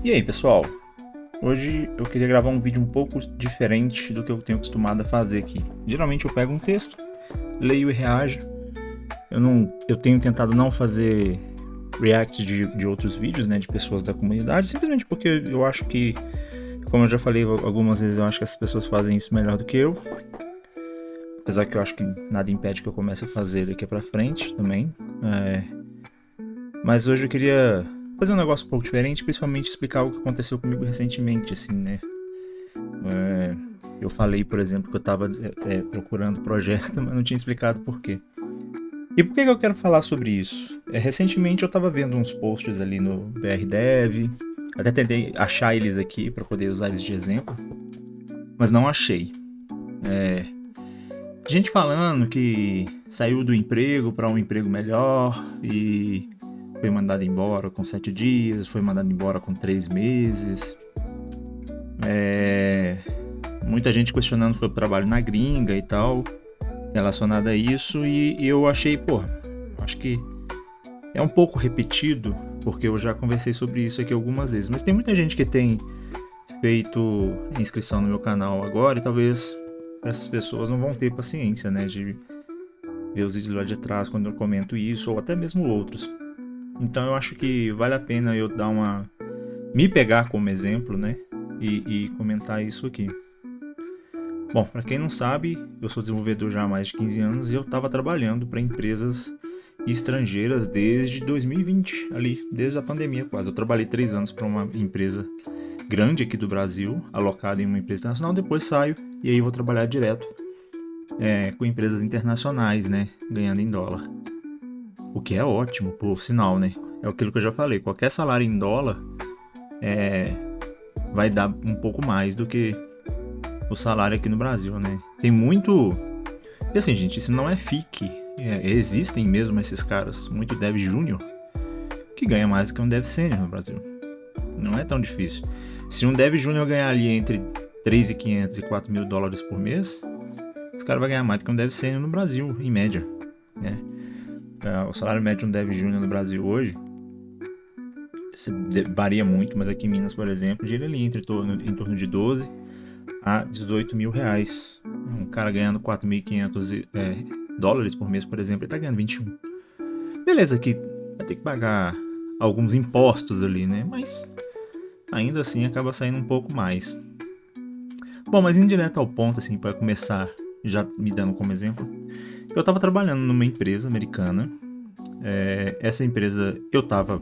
E aí, pessoal? Hoje eu queria gravar um vídeo um pouco diferente do que eu tenho acostumado a fazer aqui. Geralmente eu pego um texto, leio e reajo. Eu tenho tentado não fazer reacts de outros vídeos, né, de pessoas da comunidade, simplesmente porque eu acho que, como eu já falei algumas vezes, eu acho que essas pessoas fazem isso melhor do que eu. Apesar que eu acho que nada impede que eu comece a fazer daqui pra frente também. É, Mas hoje eu queria fazer um negócio um pouco diferente, principalmente explicar o que aconteceu comigo recentemente, assim, né? É, eu falei, por exemplo, que eu estava procurando projeto, mas não tinha explicado por quê. E por que eu quero falar sobre isso? Recentemente eu estava vendo uns posts ali no BRDev, até tentei achar eles aqui para poder usar eles de exemplo, mas não achei. Gente falando que saiu do emprego para um emprego melhor e foi mandado embora com 7 dias, foi mandado embora com 3 meses. É, Muita gente questionando sobre o trabalho na gringa e tal, relacionado a isso, e eu achei, pô, acho que é um pouco repetido, porque eu já conversei sobre isso aqui algumas vezes, mas tem muita gente que tem feito inscrição no meu canal agora, e talvez essas pessoas não vão ter paciência, né, de ver os vídeos lá de trás quando eu comento isso, ou até mesmo outros. Então eu acho que vale a pena eu dar uma. Me pegar como exemplo, né, e comentar isso aqui. Bom, para quem não sabe, eu sou desenvolvedor já há mais de 15 anos e eu estava trabalhando para empresas estrangeiras desde 2020, ali, desde a pandemia quase. Eu trabalhei 3 anos para uma empresa grande aqui do Brasil, alocada em uma empresa internacional, depois saio e aí vou trabalhar direto com empresas internacionais, né, ganhando em dólar. O que é ótimo, por sinal, né? É aquilo que eu já falei, qualquer salário em dólar vai dar um pouco mais do que o salário aqui no Brasil, né? Tem muito. E assim, gente, isso não é fique. Existem mesmo esses caras, muito dev júnior, que ganha mais do que um dev sênior no Brasil. Não é tão difícil. Se um dev júnior ganhar ali entre 3.500 e 4 mil dólares por mês, esse cara vai ganhar mais do que um dev sênior no Brasil, em média. Né? O salário médio de um dev júnior no Brasil hoje varia muito, mas aqui em Minas, por exemplo, gira ali em torno de 12 a 18 mil reais. Um cara ganhando 4.500 dólares por mês, por exemplo, ele tá ganhando 21. Beleza, que vai ter que pagar alguns impostos ali, né? Mas ainda assim acaba saindo um pouco mais. Bom, mas indo direto ao ponto, assim, para começar, já me dando como exemplo, eu tava trabalhando numa empresa americana. Essa empresa eu tava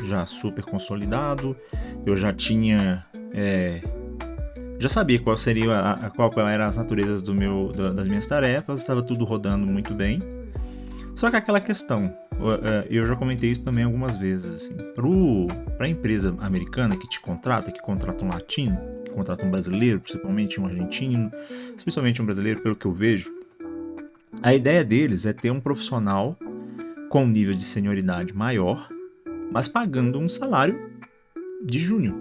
já super consolidado, eu já tinha já sabia qual seria qual eram as naturezas das minhas tarefas, estava tudo rodando muito bem. Só que aquela questão, eu já comentei isso também algumas vezes, assim, para a empresa americana que te contrata, que contrata um latino, que contrata um brasileiro, principalmente um argentino, especialmente um brasileiro, pelo que eu vejo, a ideia deles é ter um profissional com um nível de senioridade maior, mas pagando um salário de júnior.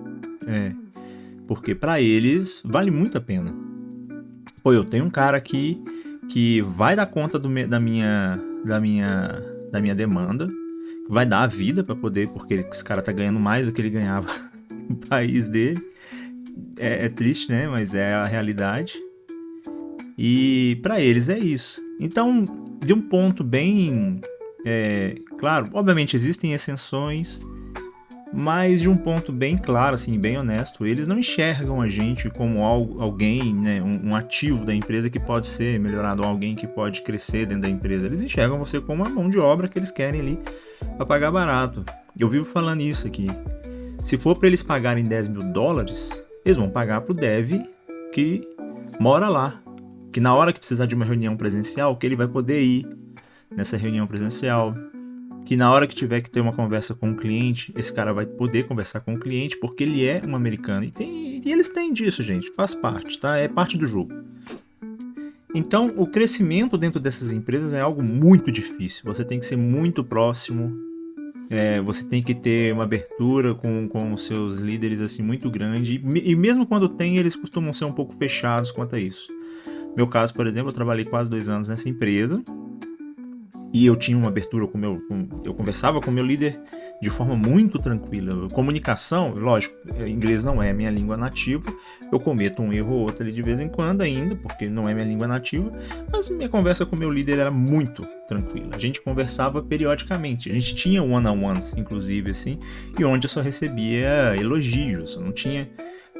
Porque para eles vale muito a pena. Pô, eu tenho um cara aqui que vai dar conta da minha demanda, vai dar a vida para poder, porque esse cara tá ganhando mais do que ele ganhava no país dele. É triste, né? Mas é a realidade. E para eles é isso. Então, de um ponto bem claro, obviamente existem exceções, mas de um ponto bem claro, assim, bem honesto, eles não enxergam a gente como alguém, né, um ativo da empresa que pode ser melhorado, alguém que pode crescer dentro da empresa. Eles enxergam você como uma mão de obra que eles querem ali para pagar barato. Eu vivo falando isso aqui. Se for para eles pagarem 10 mil dólares, eles vão pagar pro dev que mora lá. Que na hora que precisar de uma reunião presencial, que ele vai poder ir nessa reunião presencial, que na hora que tiver que ter uma conversa com o cliente, esse cara vai poder conversar com o cliente porque ele é um americano. E eles têm disso, gente. Faz parte, tá? É parte do jogo. Então, o crescimento dentro dessas empresas é algo muito difícil. Você tem que ser muito próximo. Você tem que ter uma abertura com os seus líderes assim muito grande. E mesmo quando tem, eles costumam ser um pouco fechados quanto a isso. Meu caso, por exemplo, eu trabalhei quase 2 anos nessa empresa. E eu tinha uma abertura eu conversava com o meu líder de forma muito tranquila. Comunicação, lógico, inglês não é minha língua nativa, eu cometo um erro ou outro ali de vez em quando ainda, porque não é minha língua nativa, mas minha conversa com o meu líder era muito tranquila. A gente conversava periodicamente, a gente tinha one-on-ones, inclusive, assim, e onde eu só recebia elogios, eu não tinha...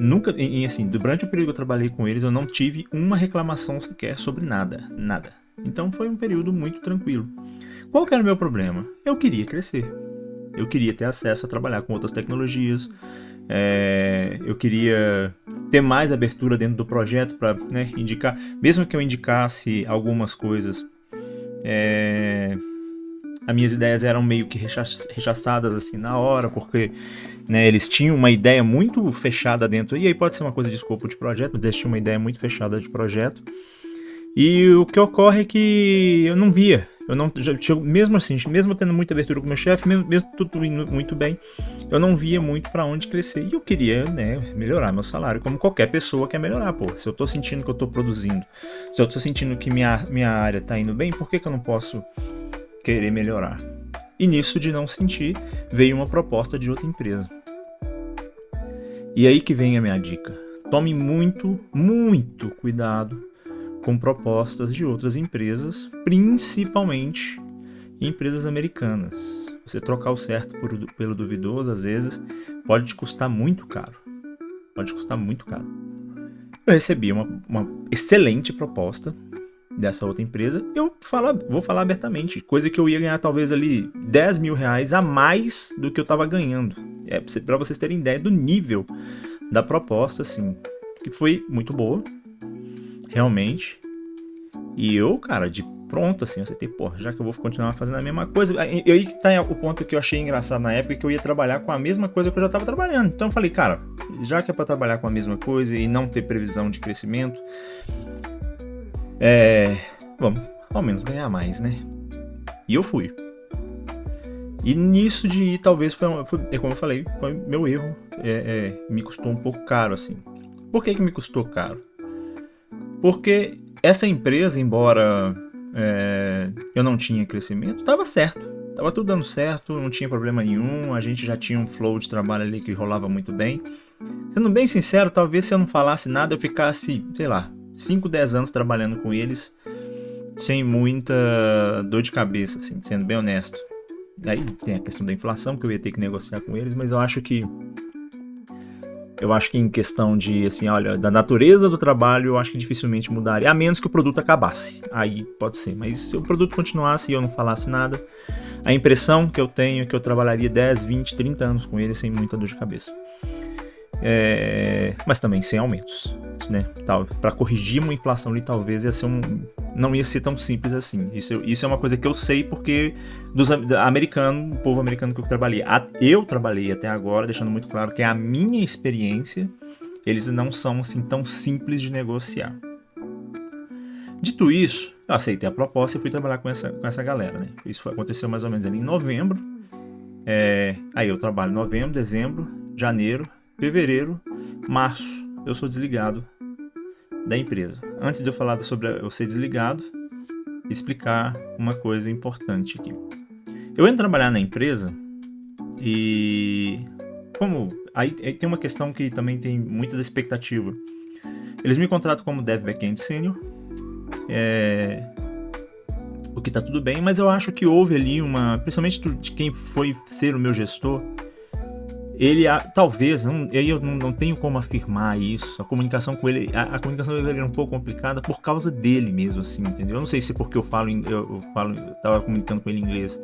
Nunca, assim, durante o período que eu trabalhei com eles, eu não tive uma reclamação sequer sobre nada. Então foi um período muito tranquilo. Qual que era o meu problema? Eu queria crescer. Eu queria ter acesso a trabalhar com outras tecnologias. Eu queria ter mais abertura dentro do projeto para, né, indicar. Mesmo que eu indicasse algumas coisas, as minhas ideias eram meio que rechaçadas assim na hora, porque, né, eles tinham uma ideia muito fechada dentro. E aí pode ser uma coisa de escopo de projeto, mas eles tinham uma ideia muito fechada de projeto. E o que ocorre é que eu não via. Eu não, mesmo assim, mesmo tendo muita abertura com o meu chefe, mesmo tudo indo muito bem, eu não via muito para onde crescer. E eu queria, né, melhorar meu salário, como qualquer pessoa quer melhorar. Pô, se eu tô sentindo que eu tô produzindo, se eu tô sentindo que minha área tá indo bem, por que eu não posso querer melhorar? E nisso de não sentir, veio uma proposta de outra empresa. E aí que vem a minha dica. Tome muito, muito cuidado com propostas de outras empresas, principalmente empresas americanas. Você trocar o certo pelo duvidoso, às vezes, pode te custar muito caro. Eu recebi uma excelente proposta dessa outra empresa. Eu vou falar abertamente, coisa que eu ia ganhar talvez ali 10 mil reais a mais do que eu estava ganhando. Para vocês terem ideia do nível da proposta, assim, que foi muito boa, realmente. E eu, cara, de pronto, assim, eu aceitei, porra, já que eu vou continuar fazendo a mesma coisa. Aí que tá o ponto que eu achei engraçado na época, que eu ia trabalhar com a mesma coisa que eu já tava trabalhando. Então eu falei, cara, já que é pra trabalhar com a mesma coisa e não ter previsão de crescimento, vamos, ao menos ganhar mais, né? E eu fui. E nisso de ir, talvez, foi como eu falei, foi meu erro. Me custou um pouco caro, assim. Por que me custou caro? Porque essa empresa, embora eu não tinha crescimento, estava certo. Tava tudo dando certo, não tinha problema nenhum. A gente já tinha um flow de trabalho ali que rolava muito bem. Sendo bem sincero, talvez se eu não falasse nada, eu ficasse, sei lá, 5, 10 anos trabalhando com eles sem muita dor de cabeça, assim, sendo bem honesto. Aí tem a questão da inflação, que eu ia ter que negociar com eles, mas eu acho que em questão de, assim, olha, da natureza do trabalho, eu acho que dificilmente mudaria, a menos que o produto acabasse. Aí pode ser, mas se o produto continuasse e eu não falasse nada, a impressão que eu tenho é que eu trabalharia 10, 20, 30 anos com ele sem muita dor de cabeça. Mas também sem aumentos, né? Para corrigir uma inflação ali, talvez não ia ser tão simples assim. Isso é uma coisa que eu sei porque o povo americano que eu trabalhei até agora, deixando muito claro que é a minha experiência, eles não são assim tão simples de negociar. Dito isso, eu aceitei a proposta e fui trabalhar com essa galera, né? Isso aconteceu mais ou menos ali em novembro. Aí eu trabalho novembro, dezembro, janeiro, fevereiro, março, eu sou desligado da empresa. Antes de eu falar sobre eu ser desligado, explicar uma coisa importante aqui. Eu entro trabalhar na empresa e aí tem uma questão que também tem muita expectativa. Eles me contratam como Dev Backend Senior, o que tá tudo bem, mas eu acho que houve ali principalmente de quem foi ser o meu gestor, ele talvez, eu não tenho como afirmar isso, a comunicação com ele era um pouco complicada por causa dele mesmo, assim, entendeu? Eu não sei se porque eu tava comunicando com ele em inglês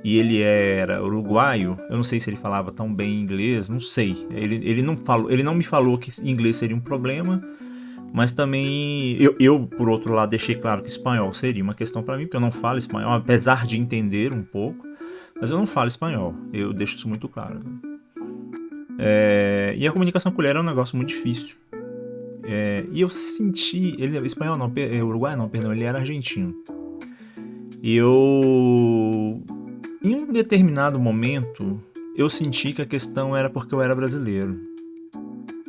e ele era uruguaio, eu não sei se ele falava tão bem inglês, não sei, ele não me falou que inglês seria um problema, mas também eu por outro lado deixei claro que espanhol seria uma questão para mim, porque eu não falo espanhol, apesar de entender um pouco, mas eu não falo espanhol, eu deixo isso muito claro. E a comunicação com ele era um negócio muito difícil. E eu senti... Ele espanhol não, uruguai não, perdão, ele era argentino. E em um determinado momento, eu senti que a questão era porque eu era brasileiro.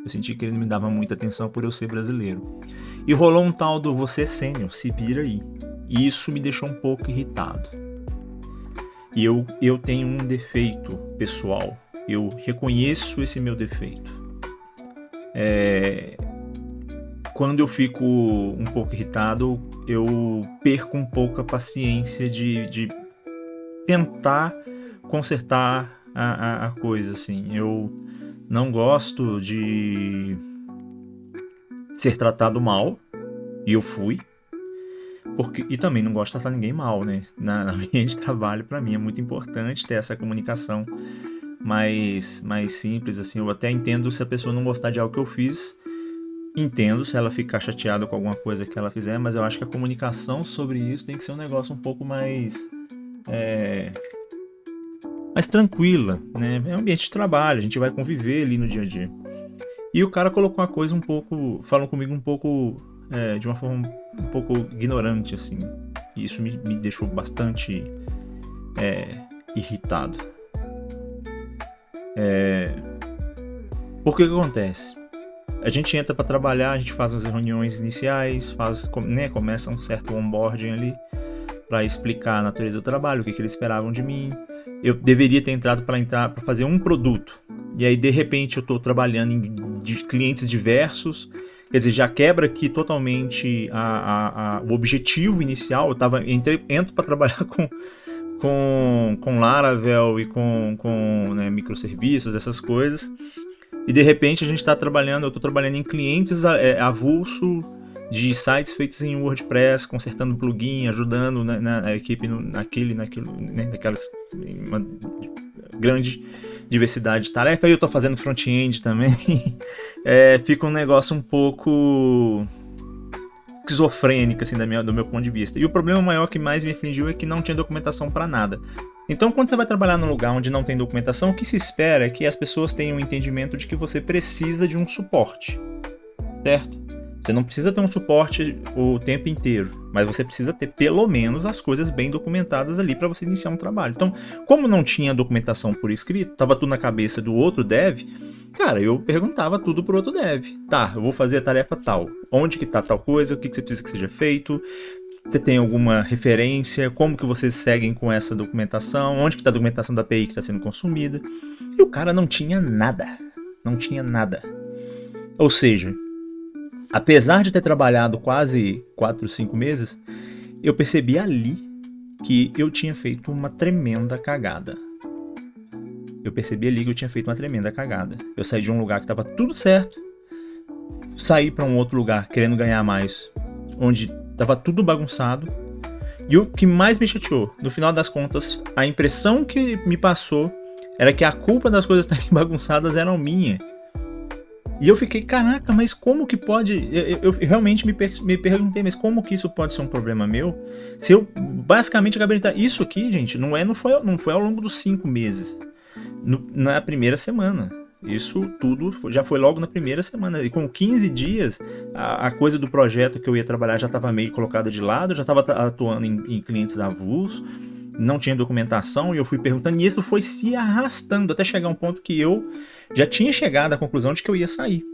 Eu senti que ele me dava muita atenção por eu ser brasileiro. E rolou um tal do você sênior, se vira aí. E isso me deixou um pouco irritado. eu tenho um defeito pessoal. Eu reconheço esse meu defeito. Quando eu fico um pouco irritado, eu perco um pouco a paciência de tentar consertar a coisa, assim. Eu não gosto de ser tratado mal, e eu fui. E também não gosto de tratar ninguém mal, né? Na linha de trabalho, pra mim, é muito importante ter essa comunicação mais simples, assim. Eu até entendo se a pessoa não gostar de algo que eu fiz, entendo se ela ficar chateada com alguma coisa que ela fizer, mas eu acho que a comunicação sobre isso tem que ser um negócio um pouco mais tranquila, né? É um ambiente de trabalho, a gente vai conviver ali no dia a dia. E o cara colocou uma coisa um pouco, falou comigo um pouco, de uma forma um pouco ignorante, assim. E isso me deixou bastante irritado. Porque o que acontece? A gente entra para trabalhar, a gente faz as reuniões iniciais, começa um certo onboarding ali para explicar a natureza do trabalho, o que eles esperavam de mim. Eu deveria ter entrado para fazer um produto. E aí, de repente, eu estou trabalhando de clientes diversos. Quer dizer, já quebra aqui totalmente o objetivo inicial. Entro para trabalhar com Laravel e com né, microserviços, essas coisas. E de repente eu estou trabalhando em clientes avulso de sites feitos em WordPress, consertando plugin, ajudando na equipe naquelas uma grande diversidade de tarefa. Aí eu estou fazendo front-end também. Fica um negócio um pouco esquizofrênico, assim, do meu ponto de vista. E o problema maior que mais me afligiu é que não tinha documentação para nada. Então, quando você vai trabalhar num lugar onde não tem documentação, o que se espera é que as pessoas tenham um entendimento de que você precisa de um suporte, certo? Você não precisa ter um suporte o tempo inteiro, mas você precisa ter pelo menos as coisas bem documentadas ali para você iniciar um trabalho. Então, como não tinha documentação por escrito, estava tudo na cabeça do outro dev, cara, eu perguntava tudo pro outro dev. Tá, eu vou fazer a tarefa tal. Onde que tá tal coisa? O que você precisa que seja feito? Você tem alguma referência? Como que vocês seguem com essa documentação? Onde que tá a documentação da API que está sendo consumida? E o cara não tinha nada. Não tinha nada. Ou seja, apesar de ter trabalhado quase 4, 5 meses, eu percebi ali que eu tinha feito uma tremenda cagada. Eu saí de um lugar que estava tudo certo, saí para um outro lugar querendo ganhar mais, onde estava tudo bagunçado. E o que mais me chateou, no final das contas, a impressão que me passou era que a culpa das coisas estarem bagunçadas era minha. E eu fiquei, caraca, mas como que pode... Eu realmente me perguntei, mas como que isso pode ser um problema meu? Se eu basicamente acabei de entrar... Isso aqui, gente, não foi ao longo dos 5 meses. Na primeira semana. Isso tudo já foi logo na primeira semana. E com 15 dias, a coisa do projeto que eu ia trabalhar já estava meio colocada de lado, já estava atuando em clientes avulsos, não tinha documentação, e eu fui perguntando, e isso foi se arrastando até chegar um ponto que eu já tinha chegado à conclusão de que eu ia sair.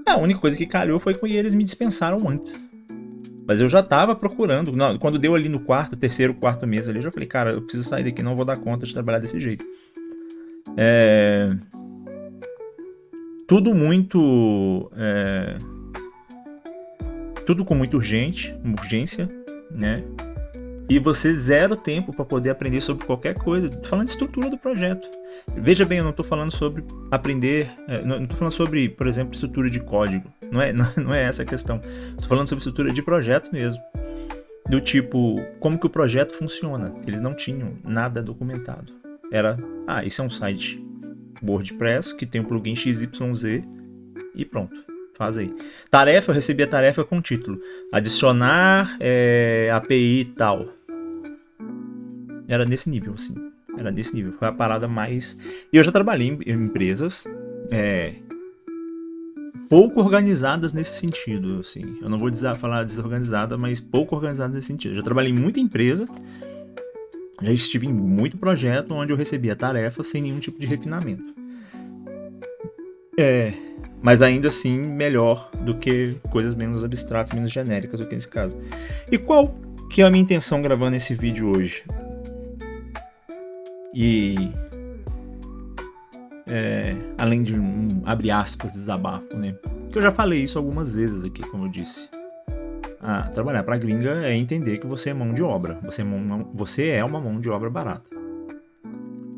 A única coisa que calhou foi que eles me dispensaram antes. Mas eu já estava procurando. Não, quando deu ali no terceiro, quarto mês ali, eu já falei, cara, eu preciso sair daqui, não vou dar conta de trabalhar desse jeito. Tudo muito... tudo com muita urgência, né? E você zero tempo para poder aprender sobre qualquer coisa. Tô falando de estrutura do projeto. Veja bem, eu não tô falando sobre aprender... não tô falando sobre, por exemplo, estrutura de código. Não é essa a questão. Tô falando sobre estrutura de projeto mesmo. Do tipo, como que o projeto funciona. Eles não tinham nada documentado. Era, isso é um site WordPress que tem um plugin XYZ e pronto. Faz aí. Tarefa, eu recebi a tarefa com o título: adicionar API tal. Era nesse nível, assim. Foi a parada mais... E eu já trabalhei em empresas pouco organizadas nesse sentido, assim. Eu não vou falar desorganizada, mas pouco organizadas nesse sentido. Eu já trabalhei em muita empresa, já estive em muito projeto onde eu recebia tarefa sem nenhum tipo de refinamento. Mas ainda assim melhor do que coisas menos abstratas, menos genéricas do que nesse caso. E qual que é a minha intenção gravando esse vídeo hoje? E além de abre aspas, desabafo, né? Que eu já falei isso algumas vezes aqui, como eu disse. Trabalhar pra gringa é entender que você é mão de obra. Você é uma mão de obra barata.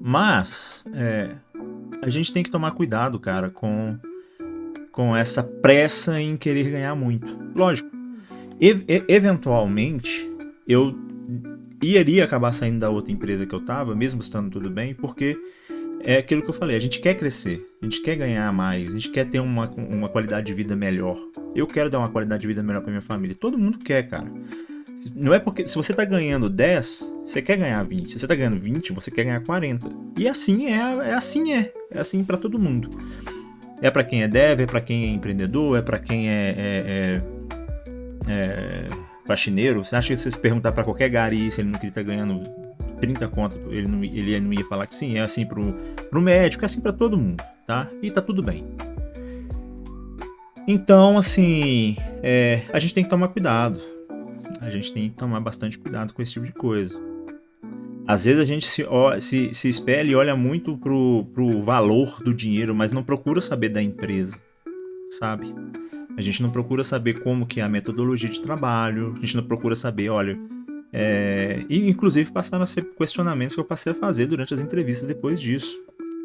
Mas a gente tem que tomar cuidado, cara, com essa pressa em querer ganhar muito. Lógico, eventualmente eu iria acabar saindo da outra empresa que eu tava, mesmo estando tudo bem, porque é aquilo que eu falei, a gente quer crescer, a gente quer ganhar mais, a gente quer ter uma qualidade de vida melhor. Eu quero dar uma qualidade de vida melhor pra minha família. Todo mundo quer, cara. Não é porque... Se você tá ganhando 10, você quer ganhar 20. Se você tá ganhando 20, você quer ganhar 40. E assim é assim pra todo mundo. É pra quem é dev, é pra quem é empreendedor, é pra quem é faxineiro. Você acha que se você perguntar pra qualquer gari se ele não queria estar ganhando 30 conto, ele não ia falar que sim? É assim pro médico, é assim pra todo mundo, tá? E tá tudo bem. Então, assim, a gente tem que tomar cuidado. A gente tem que tomar bastante cuidado com esse tipo de coisa. Às vezes a gente se espelha e olha muito pro valor do dinheiro, mas não procura saber da empresa, sabe? A gente não procura saber como que é a metodologia de trabalho, a gente não procura saber, olha... E inclusive passaram a ser questionamentos que eu passei a fazer durante as entrevistas depois disso.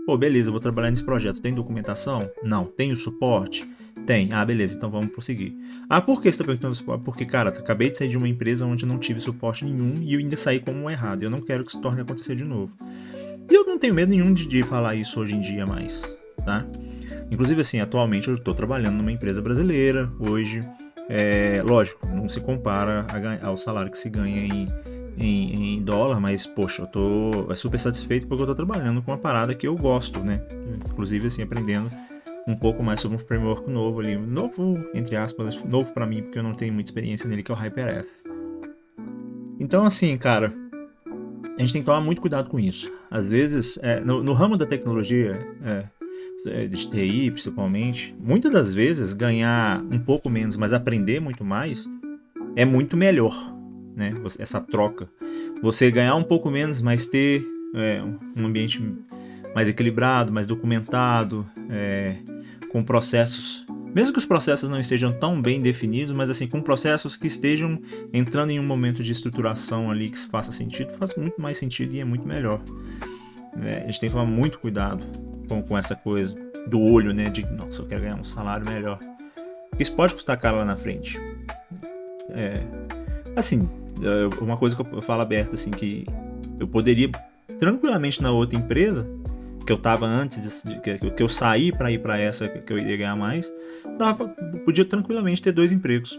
Pô, beleza, eu vou trabalhar nesse projeto. Tem documentação? Não. Tem o suporte? Tem. Ah, beleza, então vamos prosseguir. Ah, por que você tá perguntando suporte? Porque, cara, acabei de sair de uma empresa onde eu não tive suporte nenhum e eu ainda saí como um errado. Eu não quero que isso torne a acontecer de novo. E eu não tenho medo nenhum de falar isso hoje em dia mais, tá? Inclusive, assim, atualmente eu tô trabalhando numa empresa brasileira hoje. Lógico, não se compara ao salário que se ganha em dólar, mas, poxa, eu tô super satisfeito porque eu tô trabalhando com uma parada que eu gosto, né? Inclusive, assim, aprendendo um pouco mais sobre um framework novo ali, novo, entre aspas, novo pra mim, porque eu não tenho muita experiência nele, que é o HyperF. Então, assim, cara, a gente tem que tomar muito cuidado com isso. Às vezes, no ramo da tecnologia, de TI principalmente, muitas das vezes ganhar um pouco menos, mas aprender muito mais, é muito melhor, né? Essa troca. Você ganhar um pouco menos, mas ter um ambiente mais equilibrado, mais documentado, com processos, mesmo que os processos não estejam tão bem definidos, mas assim, com processos que estejam entrando em um momento de estruturação ali que faça sentido, faz muito mais sentido e é muito melhor. A gente tem que tomar muito cuidado com essa coisa do olho, né? De, nossa, eu quero ganhar um salário melhor. Porque isso pode custar caro lá na frente. Assim, uma coisa que eu falo aberto, assim, que eu poderia tranquilamente na outra empresa, que eu tava antes, que eu saí pra ir pra essa que eu iria ganhar mais, podia tranquilamente ter 2 empregos.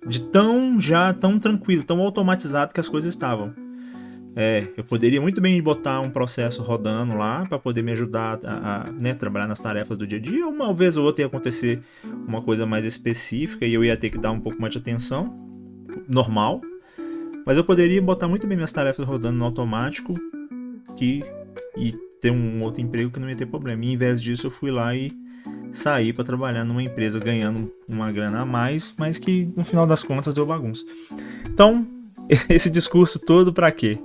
De tão tranquilo, tão automatizado que as coisas estavam. Eu poderia muito bem botar um processo rodando lá para poder me ajudar a trabalhar nas tarefas do dia a dia. Uma vez ou outra ia acontecer uma coisa mais específica e eu ia ter que dar um pouco mais de atenção, normal. Mas eu poderia botar muito bem minhas tarefas rodando no automático e ter um outro emprego que não ia ter problema. E em vez disso eu fui lá e saí para trabalhar numa empresa ganhando uma grana a mais, mas que no final das contas deu bagunça. Então, esse discurso todo pra quê?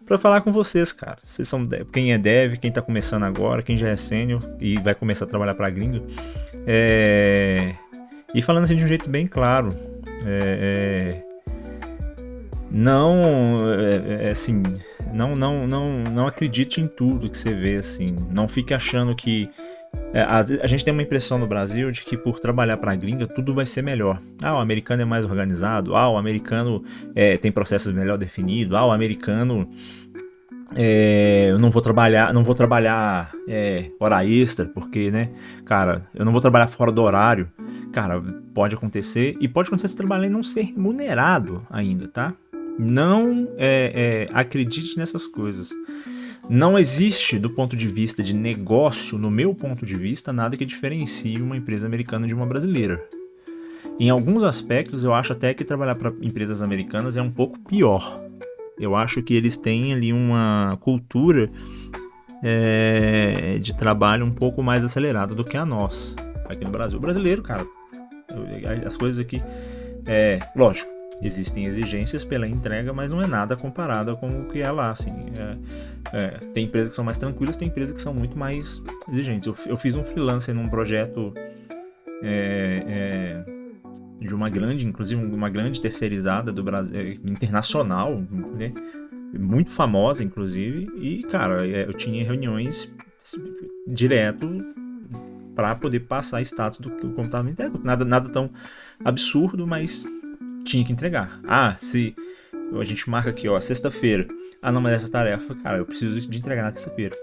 Pra falar com vocês, cara. Vocês são quem é dev, quem tá começando agora, quem já é sênior e vai começar a trabalhar pra gringa. E falando assim de um jeito bem claro. Assim, não acredite em tudo que você vê, assim. Não fique achando que... a gente tem uma impressão no Brasil de que por trabalhar para a gringa tudo vai ser melhor. O americano é mais organizado, o americano tem processos melhor definidos, o americano eu não vou trabalhar hora extra, porque, né, cara, eu não vou trabalhar fora do horário. Cara, pode acontecer, e pode acontecer você trabalhar e não ser remunerado ainda, tá? Não acredite nessas coisas. Não existe, do ponto de vista de negócio, no meu ponto de vista, nada que diferencie uma empresa americana de uma brasileira. Em alguns aspectos, eu acho até que trabalhar para empresas americanas é um pouco pior. Eu acho que eles têm ali uma cultura de trabalho um pouco mais acelerada do que a nossa, aqui no Brasil. O brasileiro, cara, as coisas aqui... lógico, Existem exigências pela entrega, mas não é nada comparado com o que é lá, assim. Tem empresas que são mais tranquilas, tem empresas que são muito mais exigentes. Eu fiz um freelancer num projeto de uma grande, inclusive uma grande terceirizada do Brasil, internacional, né? Muito famosa, inclusive, e, cara, eu tinha reuniões direto para poder passar status do que o computador me entrega. Nada tão absurdo, mas tinha que entregar. Se a gente marca aqui, ó, sexta-feira. Não, mas essa tarefa, cara, eu preciso de entregar na terça-feira.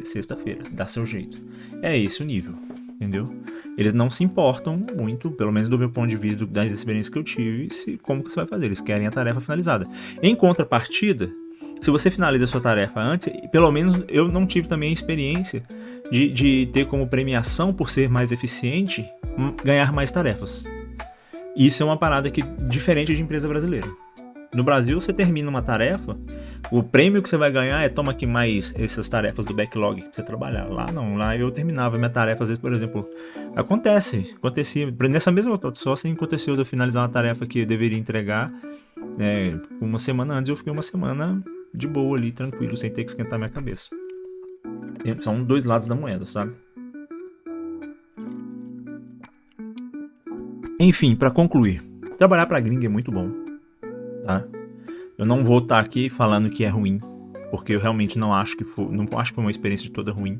Sexta-feira, dá seu jeito. É esse o nível, entendeu? Eles não se importam muito, pelo menos do meu ponto de vista, das experiências que eu tive, como que você vai fazer. Eles querem a tarefa finalizada. Em contrapartida, se você finaliza a sua tarefa antes, pelo menos eu não tive também a experiência de ter como premiação, por ser mais eficiente, ganhar mais tarefas. Isso é uma parada diferente de empresa brasileira. No Brasil, você termina uma tarefa, o prêmio que você vai ganhar é toma aqui mais essas tarefas do backlog pra você trabalhar. Lá não, lá eu terminava minha tarefa, às vezes, por exemplo, acontecia, nessa mesma outsourcing aconteceu de eu finalizar uma tarefa que eu deveria entregar, uma semana antes, eu fiquei uma semana de boa ali, tranquilo, sem ter que esquentar minha cabeça. São dois lados da moeda, sabe? Enfim, pra concluir, trabalhar pra gringa é muito bom, tá? Eu não vou estar aqui falando que é ruim, porque eu realmente não acho que foi uma experiência de toda ruim.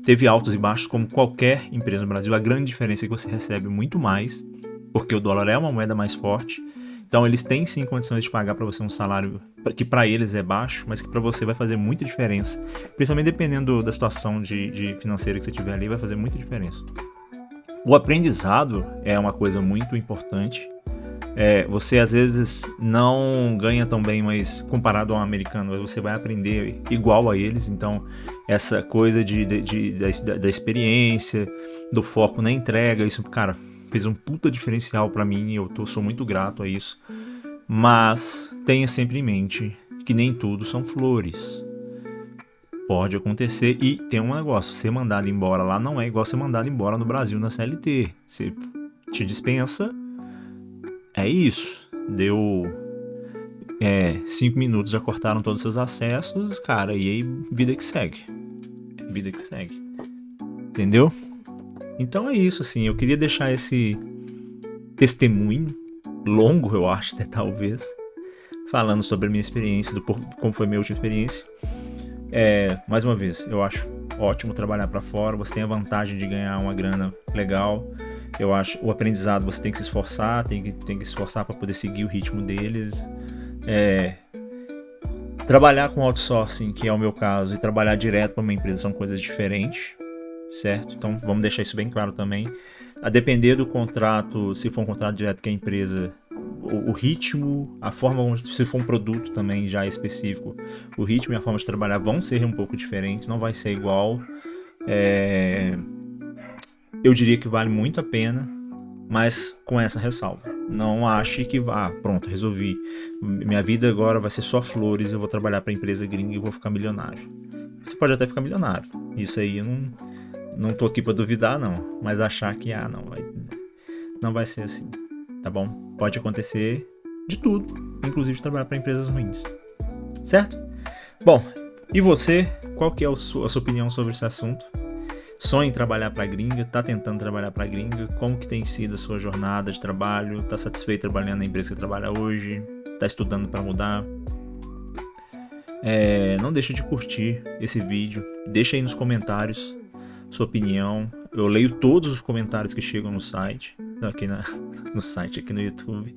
Teve altos e baixos como qualquer empresa no Brasil. A grande diferença é que você recebe muito mais, porque o dólar é uma moeda mais forte. Então eles têm sim condições de pagar para você um salário que para eles é baixo, mas que para você vai fazer muita diferença. Principalmente dependendo da situação de financeira que você tiver ali, vai fazer muita diferença. O aprendizado é uma coisa muito importante. Você às vezes não ganha tão bem, mas comparado ao americano, você vai aprender igual a eles. Então essa coisa da experiência, do foco na entrega, isso, cara, fez um puta diferencial pra mim e sou muito grato a isso. Mas tenha sempre em mente que nem tudo são flores. Pode acontecer e tem um negócio, ser mandado embora lá não é igual ser mandado embora no Brasil na CLT. Você te dispensa. É isso. Deu 5 minutos, já cortaram todos os seus acessos, cara, e aí vida que segue. Vida que segue. Entendeu? Então é isso, assim, eu queria deixar esse testemunho, longo eu acho, até talvez, falando sobre a minha experiência, como foi a minha última experiência. Mais uma vez, eu acho ótimo trabalhar pra fora, você tem a vantagem de ganhar uma grana legal. Eu acho o aprendizado você tem que se esforçar, tem que se esforçar para poder seguir o ritmo deles. Trabalhar com outsourcing, que é o meu caso, e trabalhar direto para uma empresa são coisas diferentes, certo? Então vamos deixar isso bem claro também. A depender do contrato, se for um contrato direto com a empresa, o ritmo, a forma, se for um produto também já específico, o ritmo e a forma de trabalhar vão ser um pouco diferentes, não vai ser igual. Eu diria que vale muito a pena, mas com essa ressalva. Não ache que pronto, resolvi. Minha vida agora vai ser só flores, eu vou trabalhar para empresa gringa e vou ficar milionário. Você pode até ficar milionário. Isso aí eu não tô aqui para duvidar, não. Mas achar que não vai ser assim, tá bom? Pode acontecer de tudo, inclusive trabalhar para empresas ruins. Certo? Bom, e você? Qual que é a sua opinião sobre esse assunto? Sonha em trabalhar para a gringa, tá tentando trabalhar para a gringa, como que tem sido a sua jornada de trabalho, tá satisfeito trabalhando na empresa que você trabalha hoje, tá estudando para mudar? Não deixa de curtir esse vídeo, deixa aí nos comentários sua opinião, eu leio todos os comentários que chegam no site, no site, aqui no YouTube,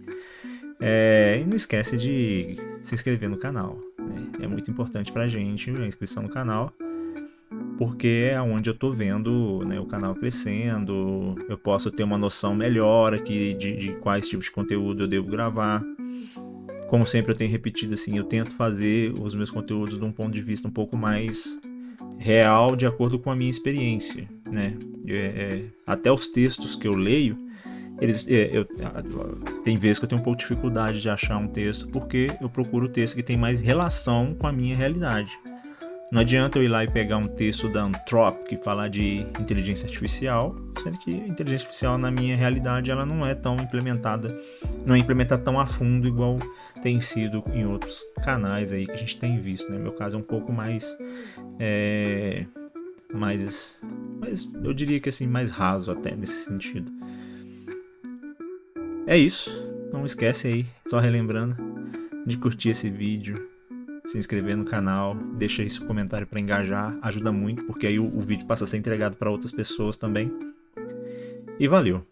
e não esquece de se inscrever no canal, né? É muito importante pra gente a inscrição no canal, porque é onde eu tô vendo, né, o canal crescendo, eu posso ter uma noção melhor aqui de quais tipos de conteúdo eu devo gravar. Como sempre eu tenho repetido assim, eu tento fazer os meus conteúdos de um ponto de vista um pouco mais real, de acordo com a minha experiência, né? Até os textos que eu leio, tem vezes que eu tenho um pouco de dificuldade de achar um texto, porque eu procuro o texto que tem mais relação com a minha realidade. Não adianta eu ir lá e pegar um texto da Anthropic que fala de inteligência artificial, sendo que a inteligência artificial, na minha realidade, ela não é tão implementada, não é implementada tão a fundo igual tem sido em outros canais aí que a gente tem visto, né? Meu caso é um pouco mais, mais eu diria que assim, mais raso até nesse sentido. É isso, não esquece aí, só relembrando, de curtir esse vídeo, se inscrever no canal, deixa aí seu comentário para engajar, ajuda muito, porque aí o vídeo passa a ser entregado para outras pessoas também. E valeu!